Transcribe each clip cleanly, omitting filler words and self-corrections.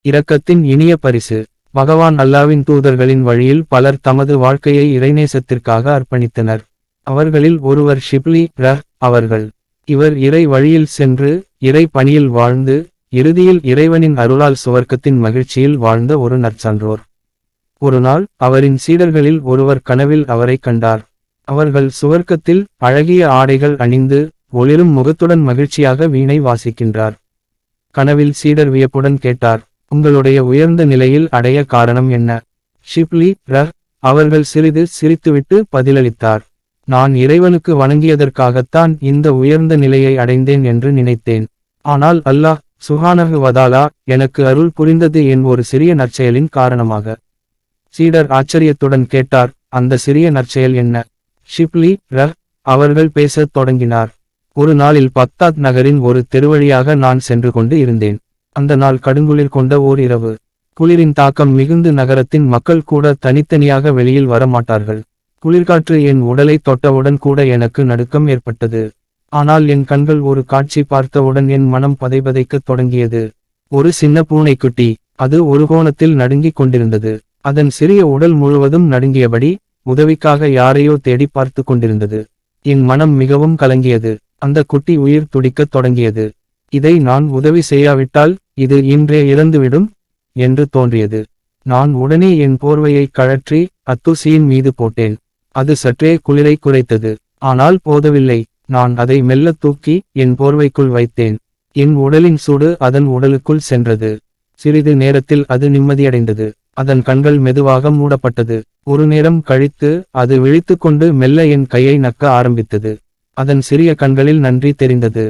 இரக்கத்தின் இனிய பரிசு. பகவான் அல்லாவின் தூதர்களின் வழியில் பலர் தமது வாழ்க்கையை இறைநேசத்திற்காக அர்ப்பணித்தனர். அவர்களில் ஒருவர் ஷிப்லி அவர்கள். இவர் இறை வழியில் சென்று இறை பணியில் வாழ்ந்து இறுதியில் இறைவனின் அருளால் சுவர்க்கத்தின் மகிழ்ச்சியில் வாழ்ந்த ஒரு நற்சான்றோர். ஒருநாள் அவரின் சீடர்களில் ஒருவர் கனவில் அவரை கண்டார். அவர்கள் சுவர்க்கத்தில் அழகிய ஆடைகள் அணிந்து ஒளிரும் முகத்துடன் மகிழ்ச்சியாக வீணை வாசிக்கின்றார். கனவில் சீடர் வியப்புடன் கேட்டார், உங்களுடைய உயர்ந்த நிலையில் அடைய காரணம் என்ன? ஷிப்லி அவர்கள் சிறிது சிரித்துவிட்டு பதிலளித்தார், நான் இறைவனுக்கு வணங்கியதற்காகத்தான் இந்த உயர்ந்த நிலையை அடைந்தேன் என்று நினைத்தேன். ஆனால் அல்லாஹ் சுப்ஹானஹு வ தஆலா எனக்கு அருள் புரிந்தது என் ஒரு சிறிய நற்செயலின் காரணமாக. சீடர் ஆச்சரியத்துடன் கேட்டார், அந்த சிறிய நற்செயல் என்ன? ஷிப்லி அவர்கள் பேசத் தொடங்கினார். ஒரு நாளில் பக்தாத் நகரின் ஒரு தெருவழியாக நான் சென்று கொண்டு இருந்தேன். அந்த நாள் கடுங்குளிர் கொண்ட ஓர் இரவு. குளிரின் தாக்கம் மிகுந்து நகரத்தின் மக்கள் கூட தனித்தனியாக வெளியில் வரமாட்டார்கள். குளிர்காற்று என் உடலை தொட்டவுடன் கூட எனக்கு நடுக்கம் ஏற்பட்டது. ஆனால் என் கண்கள் ஒரு காட்சி பார்த்தவுடன் என் மனம் பதைபதைக்கத் தொடங்கியது. ஒரு சின்ன பூனைக்குட்டி. அது ஒரு கோணத்தில் நடுங்கிக் கொண்டிருந்தது. அதன் சிறிய உடல் முழுவதும் நடுங்கியபடி உதவிக்காக யாரையோ தேடி பார்த்து கொண்டிருந்தது. என் மனம் மிகவும் கலங்கியது. அந்த குட்டி உயிர் துடிக்கத் தொடங்கியது. இதை நான் உதவி செய்யாவிட்டால் இது இன்றே இறந்துவிடும் என்று தோன்றியது. நான் உடனே என் போர்வையை கழற்றி அத்தூசியின் மீது போட்டேன். அது சற்றே குளிரை குறைத்தது. ஆனால் போதவில்லை. நான் அதை மெல்ல தூக்கி என் போர்வைக்குள் வைத்தேன். என் உடலின் சூடு அதன் உடலுக்குள் சென்றது. சிறிது நேரத்தில் அது நிம்மதியடைந்தது. அதன் கண்கள் மெதுவாக மூடப்பட்டது. ஒரு நேரம் கழித்து அது விழித்துக்கொண்டு மெல்ல என் கையை நக்க ஆரம்பித்தது. அதன் சிறிய கண்களில் நன்றி தெரிந்தது.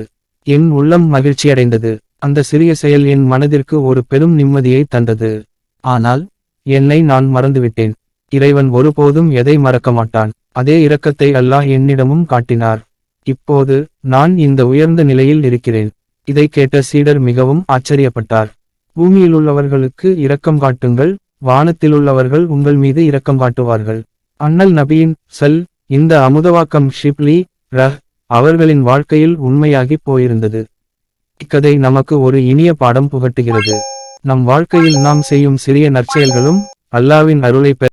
என் உள்ளம் மகிழ்ச்சியடைந்தது. அந்த சிறிய செயல் என் மனதிற்கு ஒரு பெரும் நிம்மதியை தந்தது. ஆனால் என்னை நான் மறந்துவிட்டேன். இறைவன் ஒருபோதும் எதை மறக்க மாட்டான். அதே இரக்கத்தை அல்லாஹ் என்னிடமும் காட்டினார். இப்போது நான் இந்த உயர்ந்த நிலையில் இருக்கிறேன். இதை கேட்ட சீடர் மிகவும் ஆச்சரியப்பட்டார். பூமியிலுள்ளவர்களுக்கு இரக்கம் காட்டுங்கள், வானத்திலுள்ளவர்கள் உங்கள் மீது இரக்கம் காட்டுவார்கள். அண்ணல் நபியின் இந்த அமுதவாக்கம் ஷிப்லி அவர்களின் வாழ்க்கையில் உண்மையாகி போயிருந்தது. இக்கதை நமக்கு ஒரு இனிய பாடம் புகட்டுகிறது. நம் வாழ்க்கையில் நாம் செய்யும் சிறிய நற்செயல்களும் அல்லாவின் அருளை பெற